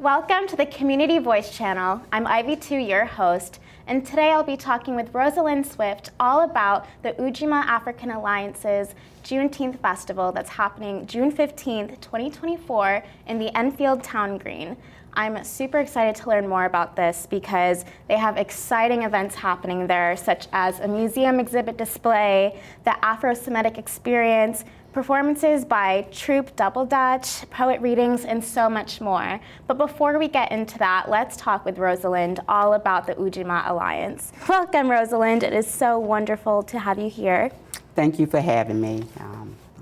Welcome to the Community Voice Channel. I'm Ivy2, your host, and today I'll be talking with Rosalind Swift all about the Ujima African Alliance's Juneteenth Festival that's happening June 15th, 2024 in the Enfield Town Green. I'm super excited to learn more about this because they have exciting events happening there, such as a museum exhibit display, the Afro-Semitic experience, performances by Troupe Double Dutch, poet readings, and so much more. But before we get into that, let's talk with Rosalind all about the Ujima Alliance. Welcome, Rosalind. It is so wonderful to have you here. Thank you for having me.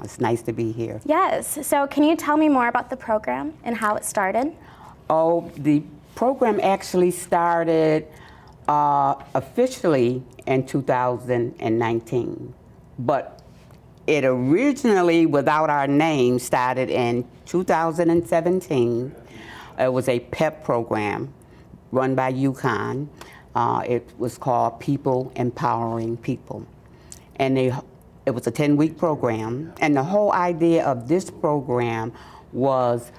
It's nice to be here. Yes. So can you tell me more about the program and how it started? Oh, the program actually started officially in 2019, but it originally, without our name, started in 2017. It was a PEP program run by UConn. It was called People Empowering People. And it was a 10-week program. And the whole idea of this program was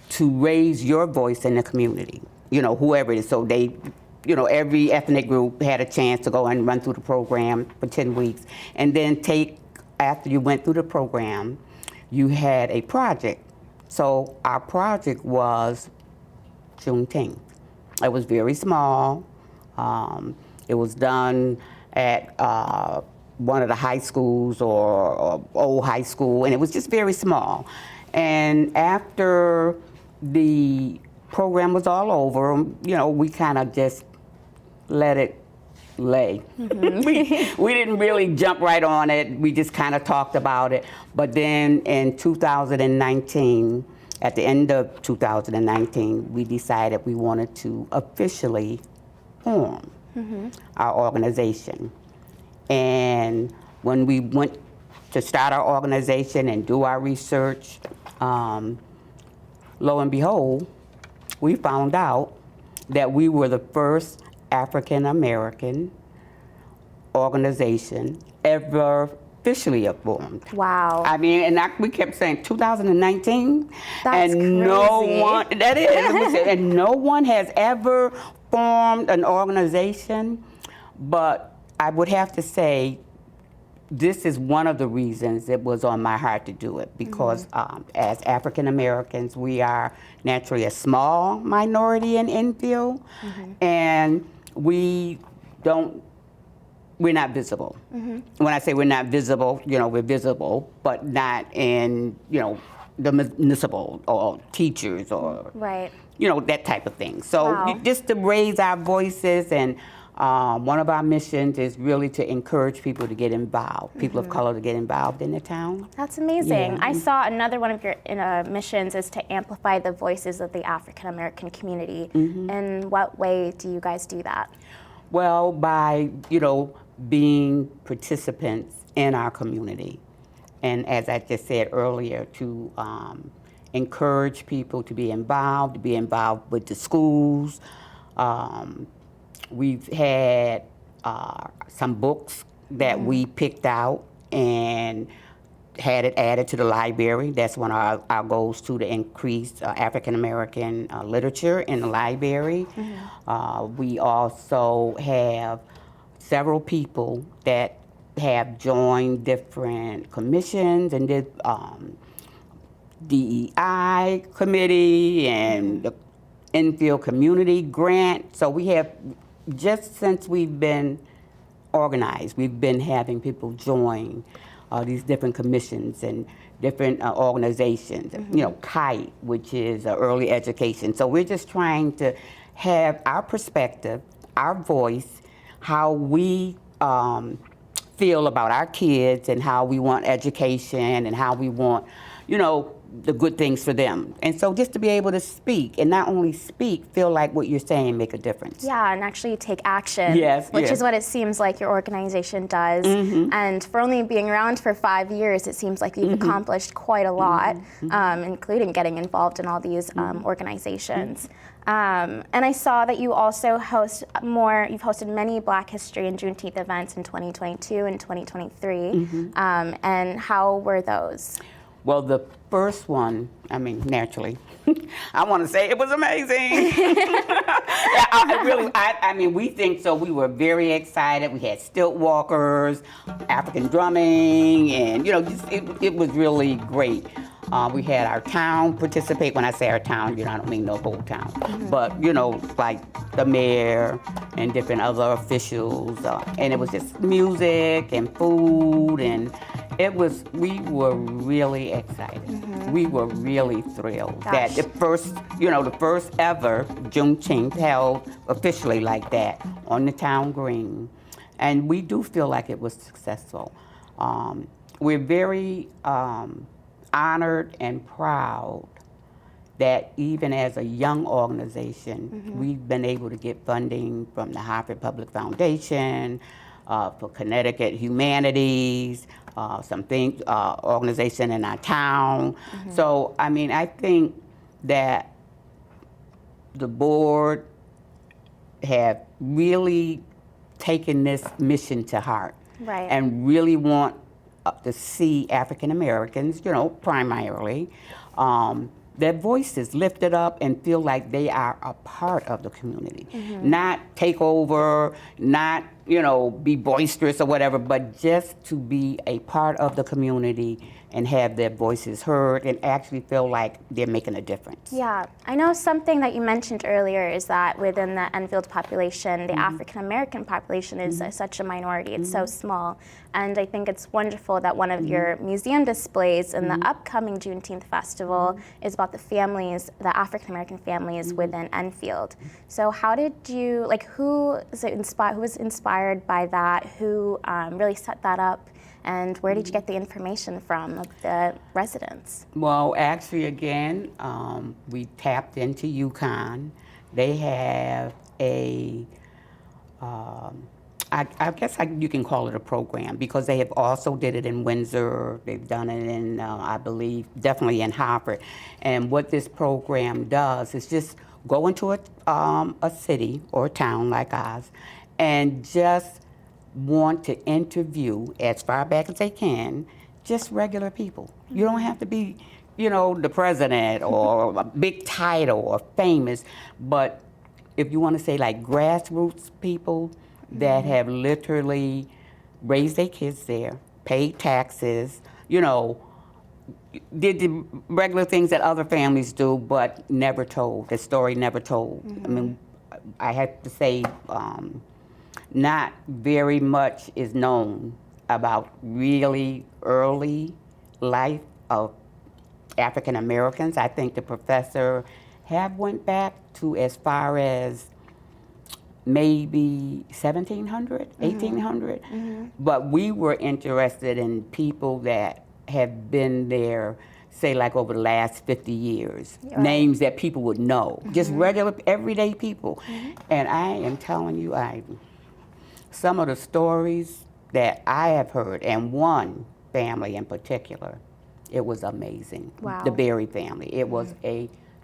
to raise your voice in the community, you know, whoever it is. So they, you know, every ethnic group had a chance to go and run through the program for 10 weeks. And then after you went through the program, you had a project. So our project was Juneteenth. It was very small. It was done at one of the high schools or old high school, and it was just very small. And after the program was all over, you know, we kind of just let it lay. Mm-hmm. we didn't really jump right on it. We just kind of talked about it. But then in 2019, at the end of 2019, we decided we wanted to officially form our organization. And when we went to start our organization and do our research, lo and behold, we found out that we were the first African American organization ever officially formed. Wow. I mean, and we kept saying 2019, That's and crazy. no one, that is, and no one has ever formed an organization, but I would have to say this is one of the reasons it was on my heart to do it, because as African Americans, we are naturally a small minority in Enfield, and we're not visible. When I say we're not visible, you know, we're visible, but not in, you know, the municipal or teachers or, right, you know, that type of thing. So wow. Just to raise our voices, and one of our missions is really to encourage people to get involved, people of color to get involved in the town. That's amazing. Yeah. I saw another one of your missions is to amplify the voices of the African American community. In what way do you guys do that? Well, by, you know, being participants in our community. And as I just said earlier, to encourage people to be involved with the schools. We've had some books that we picked out and had it added to the library. That's one of our goals too, to increase African American literature in the library. We also have several people that have joined different commissions and did DEI committee and the Enfield Community Grant. So we have, just since we've been organized, we've been having people join these different commissions and different organizations. You know, KITE, which is early education. So we're just trying to have our perspective, our voice, how we feel about our kids and how we want education and how we want, you know, the good things for them. And so just to be able to speak, and not only speak, feel like what you're saying make a difference. Yeah, and actually take action, which is what it seems like your organization does. And for only being around for 5 years, it seems like you've accomplished quite a lot, including getting involved in all these organizations. And I saw that you also you've hosted many Black History and Juneteenth events in 2022 and 2023. And how were those? Well, the first one, I mean, naturally, I want to say it was amazing. I mean, we think so. We were very excited. We had stilt walkers, African drumming, and, it was really great. We had our town participate. When I say our town, I don't mean the whole town. But, like the mayor and different other officials. And it was just music and food, and we were really excited. We were really thrilled that the first ever Juneteenth held officially like that on the town green. And we do feel like it was successful. We're very honored and proud that even as a young organization, we've been able to get funding from the Harvard Public Foundation, for Connecticut Humanities, organization in our town. So, I mean, I think that the board have really taken this mission to heart. Right. And really want to see African Americans, primarily, their voices lifted up and feel like they are a part of the community. Not take over, not, be boisterous or whatever, but just to be a part of the community and have their voices heard and actually feel like they're making a difference. Yeah, I know something that you mentioned earlier is that within the Enfield population, the African American population is such a minority. It's so small. And I think it's wonderful that one of your museum displays in the upcoming Juneteenth Festival is about the families, the African American families within Enfield. So how did you, who was inspired by that? Who really set that up? And where did you get the information from of the residents? Well, actually, again, we tapped into UConn. They have I guess you can call it a program, because they have also did it in Windsor. They've done it in, I believe, definitely in Harvard. And what this program does is just go into a city or a town like ours and just want to interview, as far back as they can, just regular people. You don't have to be, the president or a big title or famous, but if you want to say like grassroots people that have literally raised their kids there, paid taxes, did the regular things that other families do, but never told, the story never told. I mean, I have to say, not very much is known about really early life of African Americans. I think the professor have went back to as far as maybe 1700, 1800. But we were interested in people that have been there, say like over the last 50 years, names that people would know, just regular, everyday people. And I am telling you, some of the stories that I have heard, and one family in particular, it was amazing. Wow. The Berry family. It was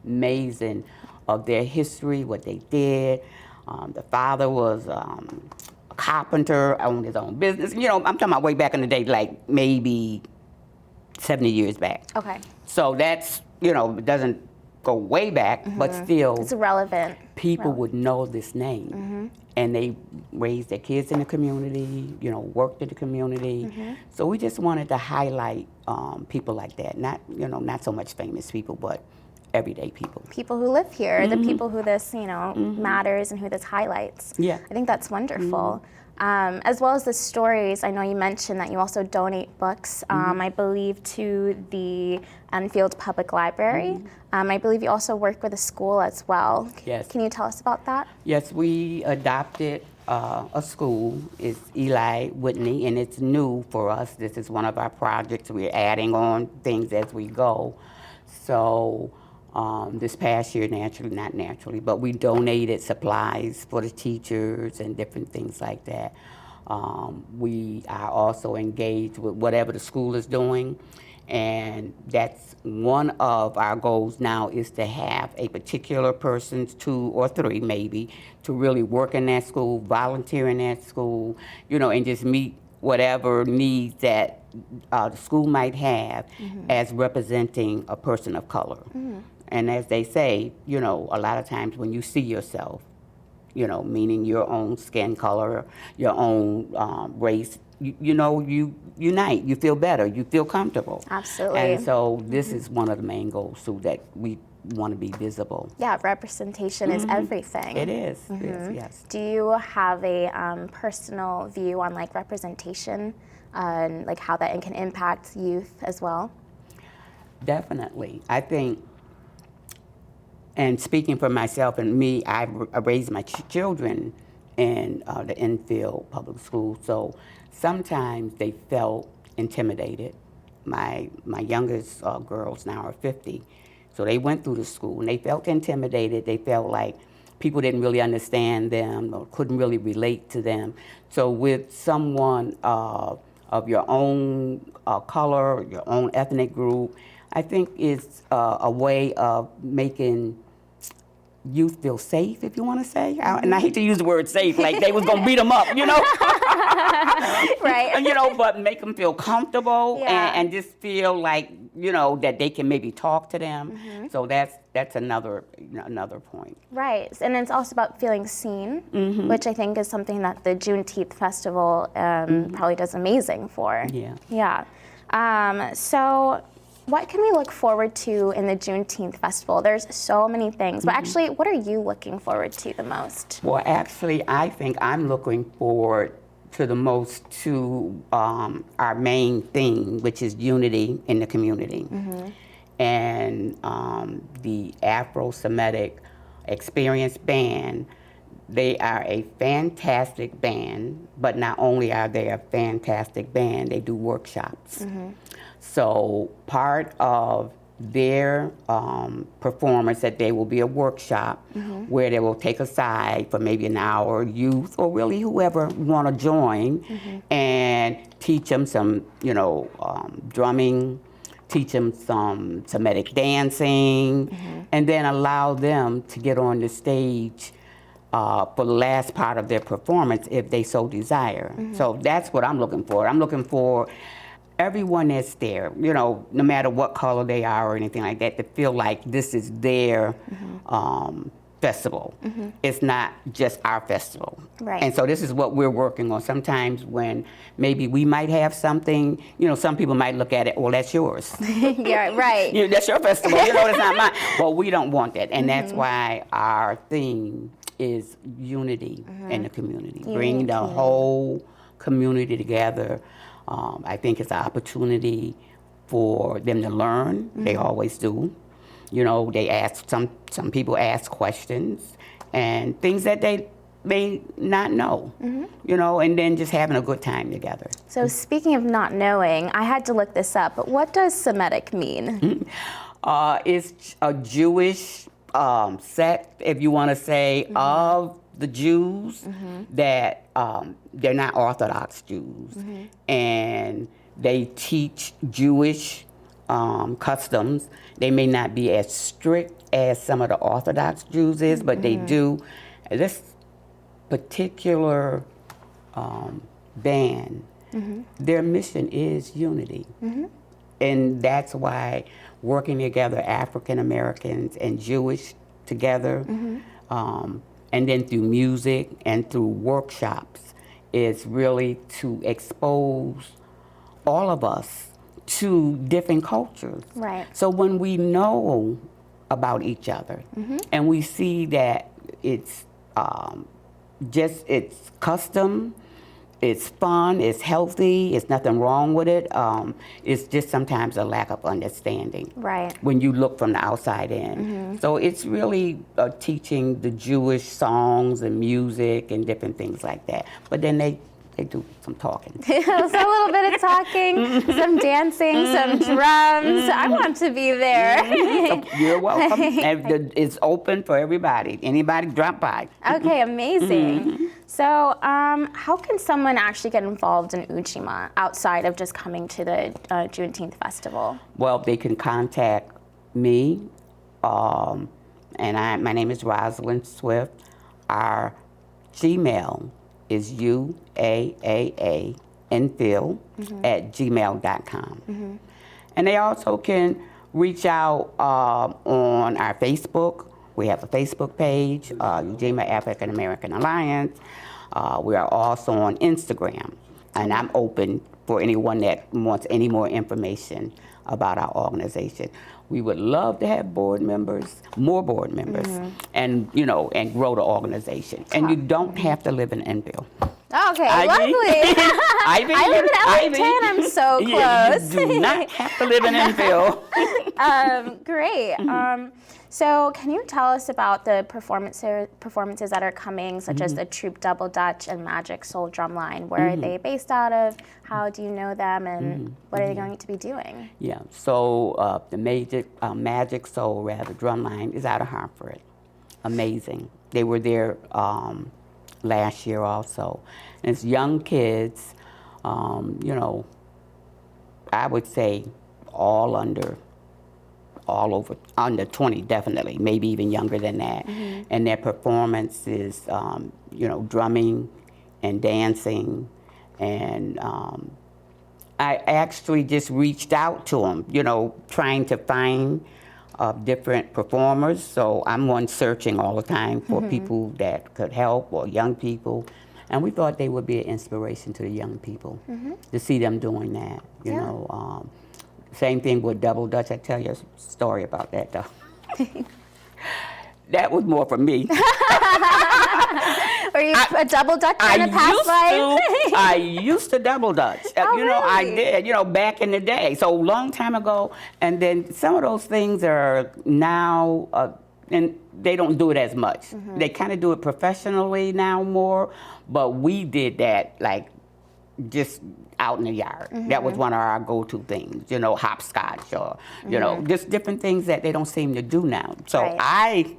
amazing of their history, what they did. The father was a carpenter, owned his own business. I'm talking about way back in the day, like maybe 70 years back. Okay. So that's, it doesn't go way back, but still. It's relevant. People would know this name. And they raised their kids in the community, worked in the community. So we just wanted to highlight people like that. Not, not so much famous people, but everyday people. People who live here, the people who this, matters and who this highlights. Yeah. I think that's wonderful. As well as the stories, I know you mentioned that you also donate books, I believe, to the Enfield Public Library. I believe you also work with a school as well. Yes. Can you tell us about that? Yes, we adopted a school. It's Eli Whitney, and it's new for us. This is one of our projects. We're adding on things as we go. So this past year, not naturally, but we donated supplies for the teachers and different things like that. We are also engaged with whatever the school is doing, and that's one of our goals now, is to have a particular person, 2 or 3 maybe, to really work in that school, volunteer in that school, and just meet whatever needs that the school might have as representing a person of color. And as they say, you know, a lot of times when you see yourself, you know, meaning your own skin color, your own race, you know, you unite, you feel better, you feel comfortable. Absolutely. And so this is one of the main goals, too, that we want to be visible. Yeah, representation is everything. It is, yes. Do you have a personal view on like representation and like how that can impact youth as well? Definitely. I think, and speaking for myself and me, I raised my children in the Enfield public school, so sometimes they felt intimidated. My youngest girls now are 50, so they went through the school and they felt intimidated. They felt like people didn't really understand them or couldn't really relate to them. So with someone of your own color, your own ethnic group, I think it's a way of making youth feel safe, if you want to say. And I hate to use the word safe, like they was going to beat them up, you know? Right. You know, but make them feel comfortable Yeah. and just feel like, you know, that they can maybe talk to them. So that's another point. Right, and it's also about feeling seen, which I think is something that the Juneteenth Festival probably does amazing for. Yeah. Yeah. So what can we look forward to in the Juneteenth Festival? There's so many things, but actually, what are you looking forward to the most? Well, actually, I think I'm looking forward to the most to our main theme, which is unity in the community. And the Afro-Semitic Experience Band, they are a fantastic band, but not only are they a fantastic band, they do workshops. So part of their performance that day will be a workshop where they will take aside for maybe an hour youth or really whoever want to join and teach them some, you know, drumming, teach them some Semitic dancing, and then allow them to get on the stage for the last part of their performance if they so desire. So that's what I'm looking for. I'm looking for everyone that's there, you know, no matter what color they are or anything like that, to feel like this is their festival. It's not just our festival. Right. And so this is what we're working on. Sometimes when maybe we might have something, you know, some people might look at it, well, that's yours. Yeah, right. You know, that's your festival, you know, that's not mine. Well, we don't want that. And that's why our theme is unity in the community, bringing the whole community together. I think it's an opportunity for them to learn. They always do. You know, they ask, some people ask questions and things that they may not know, you know, and then just having a good time together. So speaking of not knowing, I had to look this up, but what does Semitic mean? It's a Jewish sect, if you want to say, of the Jews that they're not Orthodox Jews, and they teach Jewish customs. They may not be as strict as some of the Orthodox Jews is, but they do. This particular band, their mission is unity. And that's why working together, African Americans and Jewish together, and then through music and through workshops, is really to expose all of us to different cultures. Right. So when we know about each other and we see that it's it's custom, it's fun, it's healthy, it's nothing wrong with it. It's just sometimes a lack of understanding. Right. When you look from the outside in. So it's really teaching the Jewish songs and music and different things like that. But then they do some talking. So a little bit of talking, some dancing, some drums. I want to be there. So you're welcome. And it's open for everybody. Anybody drop by. Okay, amazing. So how can someone actually get involved in Ujima outside of just coming to the Juneteenth Festival? Well, they can contact me, and my name is Rosalind Swift. Our Gmail is UAAA Enfield at gmail.com. And they also can reach out on our Facebook. We have a Facebook page, Ujima African American Alliance. We are also on Instagram, and I'm open for anyone that wants any more information about our organization. We would love to have board members, more board members, and and grow the organization. And you don't have to live in Enfield. Okay, Ivy? lovely. Ivy, I live in Ivy. LA 10. I'm so close. Yeah, you do not have to live in Enfield. Great. So can you tell us about the performances that are coming, such as the Troupe Double Dutch and Magic Soul Drumline? Where are they based out of? How do you know them, and what are they going to be doing? Yeah, so the Magic Soul, Drumline is out of Hartford. Amazing. They were there last year also. And it's young kids, I would say under 20 definitely, maybe even younger than that. And their performance is, drumming and dancing. And I actually just reached out to them, trying to find different performers. So I'm one searching all the time for people that could help, or young people. And we thought they would be an inspiration to the young people to see them doing that, you know. Same thing with Double Dutch. I tell you a story about that, though. That was more for me. Were you a Double Dutch in a past life? I used to Double Dutch. Oh, I really? did, back in the day. So long time ago. And then some of those things are now, and they don't do it as much. They kind of do it professionally now more, but we did that like just out in the yard. That was one of our go-to things, hopscotch or, just different things that they don't seem to do now. So I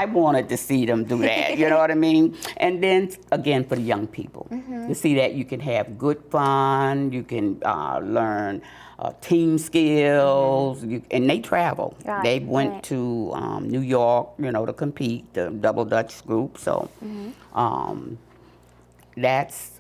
wanted to see them do that, you know what I mean? And then, again, for the young people, to see that you can have good fun, you can learn team skills, and they travel. Right, They went to New York, to compete, the Double Dutch group, so that's,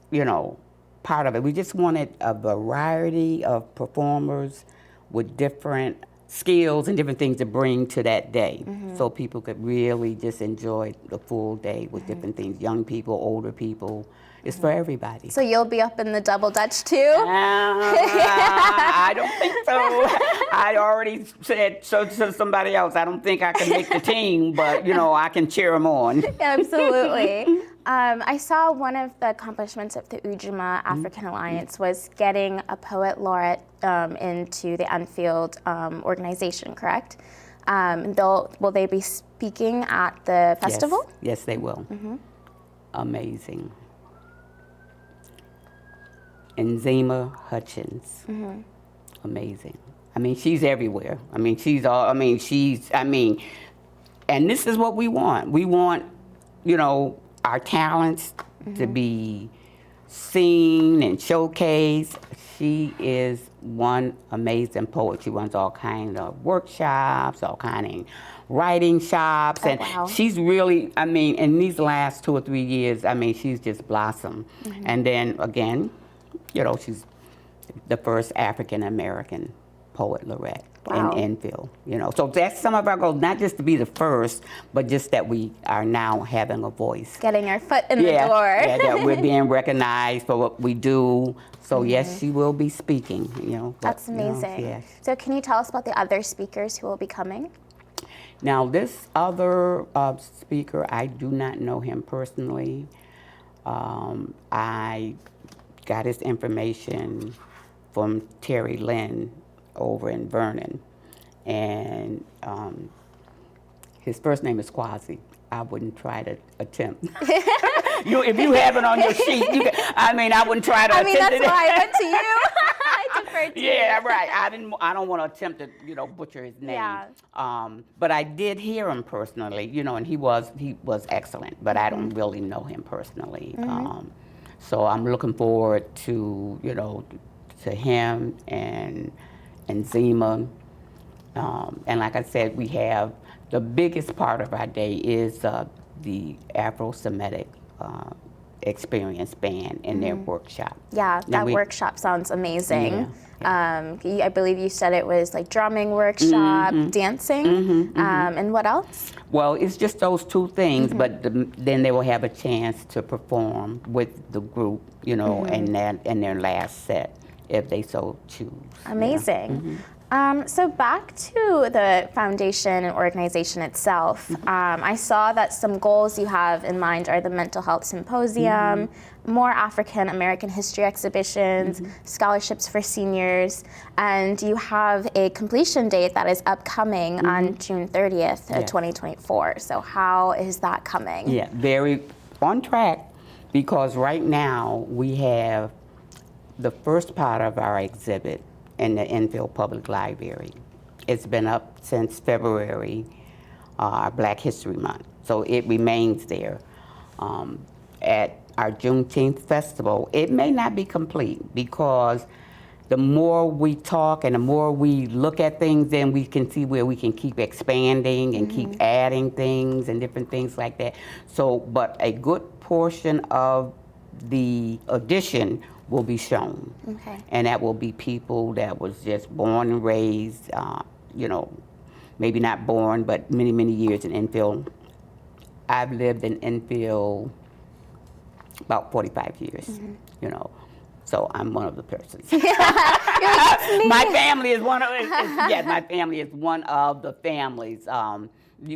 part of it. We just wanted a variety of performers with different skills and different things to bring to that day, so people could really just enjoy the full day with different things. Young people, older people, it's for everybody. So you'll be up in the Double Dutch too? I don't think so. I already said so to somebody else. I don't think I can make the team, but I can cheer them on. Absolutely. I saw one of the accomplishments of the Ujima African Alliance was getting a poet laureate into the Enfield organization, correct? Will they be speaking at the festival? Yes, they will. Amazing. Enzima Hutchins. Amazing. I mean, she's everywhere. I mean, and this is what we want. We want, our talents to be seen and showcased. She is one amazing poet. She runs all kinds of workshops, all kinds of writing shops, and she's really, in these last 2 or 3 years, she's just blossomed. And then again, she's the first African American poet laureate in Enfield. So that's some of our goals, not just to be the first, but just that we are now having a voice. Getting our foot in the door. That we're being recognized for what we do. So yes, she will be speaking. That's amazing. So can you tell us about the other speakers who will be coming? Now this other speaker, I do not know him personally. I got his information from Terry Lynn over in Vernon, and his first name is Quasi. I wouldn't try to attempt. If you have it on your sheet, I wouldn't try to attempt it. That's why I went to you. I deferred to you. Yeah, right. I don't want to attempt to, butcher his name. Yeah. But I did hear him personally, and he was excellent, but I don't really know him personally. So I'm looking forward to, to him and Zima. And like I said, we have the biggest part of our day is the Afro-Semitic experienced band in their workshop. Yeah, that workshop sounds amazing. I believe you said it was like drumming workshop, dancing, and what else? Well, it's just those two things, but then they will have a chance to perform with the group, you know, in their last set, if they so choose. Amazing. So back to the foundation and organization itself, I saw that some goals you have in mind are the Mental Health Symposium, more African American history exhibitions, scholarships for seniors, and you have a completion date that is upcoming on June 30th, 2024. So how is that coming? Yeah, very on track, because right now we have the first part of our exhibit in the Enfield Public Library. It's been up since February, Black History Month, so it remains there. At our Juneteenth festival, it may not be complete, because the more we talk and the more we look at things, then we can see where we can keep expanding and keep adding things and different things like that. So, but a good portion of the addition will be shown. Okay. And that will be people that was just born and raised, you know, maybe not born, but many, many years in Enfield. I've lived in Enfield about 45 years, you know, so I'm one of the persons. My family is one of, yes, my family is one of the families,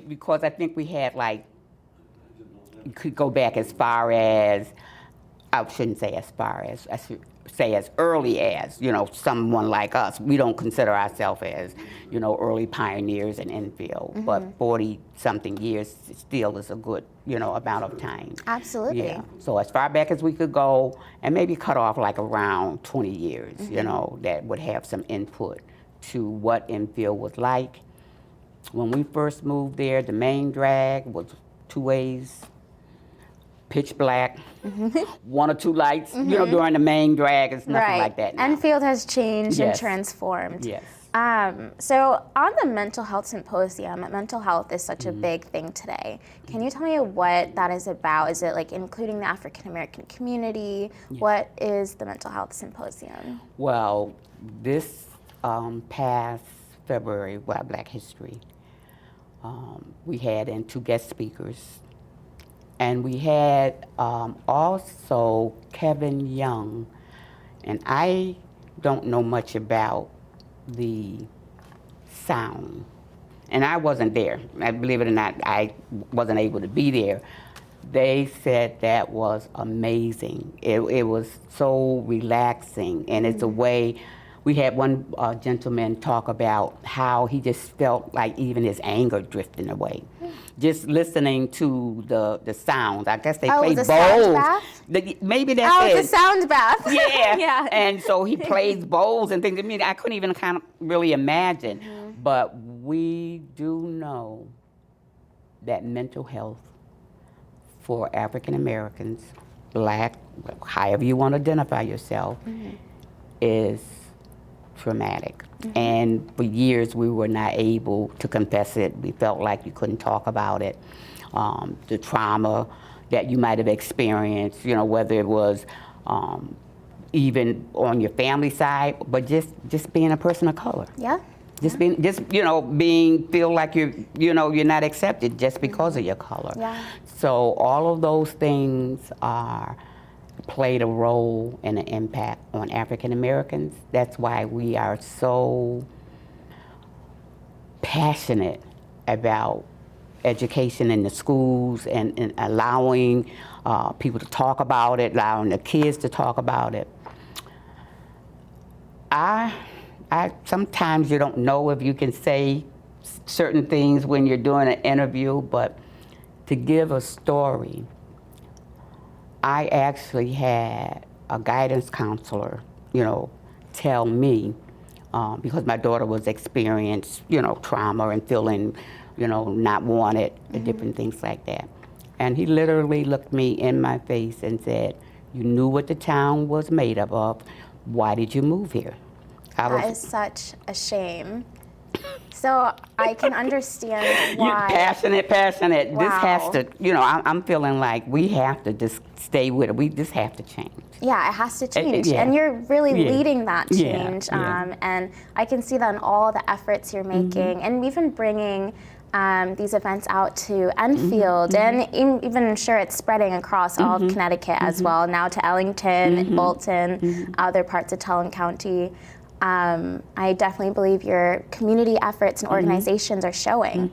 because I think we had, like, you could go back as far as, I shouldn't say as far as, I should say as early as, you know, someone like us. We don't consider ourselves as, you know, early pioneers in Enfield, but 40-something years still is a good, you know, amount of time. Absolutely. Yeah. So as far back as we could go, and maybe cut off like around 20 years, you know, that would have some input to what Enfield was like. When we first moved there, the main drag was 2 ways, pitch black, 1 or 2 lights, you know, during the main drag. It's nothing like that now. Enfield has changed and transformed. Yes. So on the Mental Health Symposium, mental health is such a big thing today. Can you tell me what that is about? Is it like including the African American community? What is the Mental Health Symposium? Well, this past February, Black History, we had 2 guest speakers. And we had also Kevin Young, and I don't know much about the sound, and I wasn't there. Believe it or not, I wasn't able to be there. They said that was amazing. It was so relaxing, and it's a way. We had one gentleman talk about how he just felt like even his anger drifting away. Just listening to the sounds. I guess they played bowls. Sound bath? Maybe that's it. Oh, the sound bath. Yeah. Yeah. And so he plays bowls and things. I mean, I couldn't even kind of really imagine. But we do know that mental health for African Americans, Black, however you want to identify yourself, is traumatic. And for years we were not able to confess it. We felt like you couldn't talk about it. The trauma that you might have experienced, you know, whether it was even on your family side, but just being a person of color. Yeah. Feel like you're not accepted just because of your color. Yeah. So all of those things played a role and an impact on African Americans. That's why we are so passionate about education in the schools and allowing people to talk about it, allowing the kids to talk about it. I sometimes you don't know if you can say certain things when you're doing an interview, but to give a story, I actually had a guidance counselor, you know, tell me, because my daughter was experiencing, you know, trauma and feeling, you know, not wanted and different things like that. And he literally looked me in my face and said, "You knew what the town was made up of. Why did you move here?" That is such a shame. So I can understand why. Passionate. Wow. This has to, I'm feeling like we have to just stay with it. We just have to change. Yeah, it has to change. Yeah. And you're really Yeah. leading that change. Yeah. And I can see that in all the efforts you're making, and even bringing these events out to Enfield, and even sure it's spreading across all of Connecticut as well, now to Ellington, Bolton, other parts of Talon County. I definitely believe your community efforts and organizations are showing.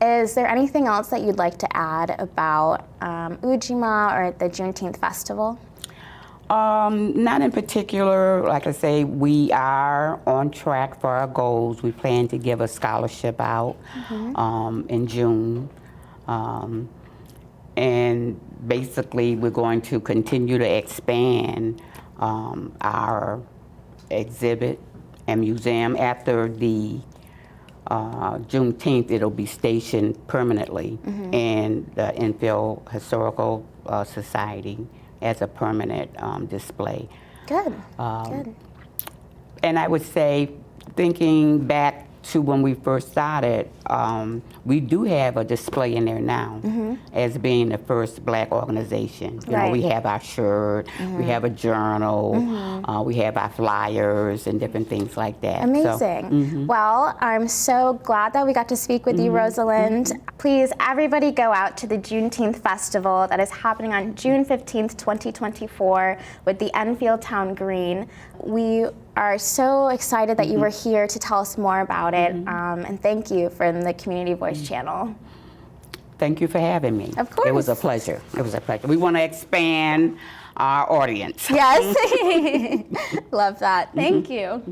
Is there anything else that you'd like to add about Ujima or the Juneteenth Festival? Not in particular. Like I say, we are on track for our goals. We plan to give a scholarship out in June. And basically, we're going to continue to expand our exhibit and museum. After the Juneteenth, it'll be stationed permanently in the Enfield Historical Society as a permanent display. Good, good. And I would say, thinking back to when we first started, we do have a display in there now as being the first Black organization. You know, we have our shirt, we have a journal, we have our flyers and different things like that. Amazing. Well, I'm so glad that we got to speak with you, Rosalind. Please, everybody go out to the Juneteenth Festival that is happening on June 15th, 2024 with the Enfield Town Green. We are so excited that you were here to tell us more about it, and thank you from the Community Voice channel. Thank you for having me. Of course. It was a pleasure. It was a pleasure. We want to expand our audience. Yes. Love that. Thank you.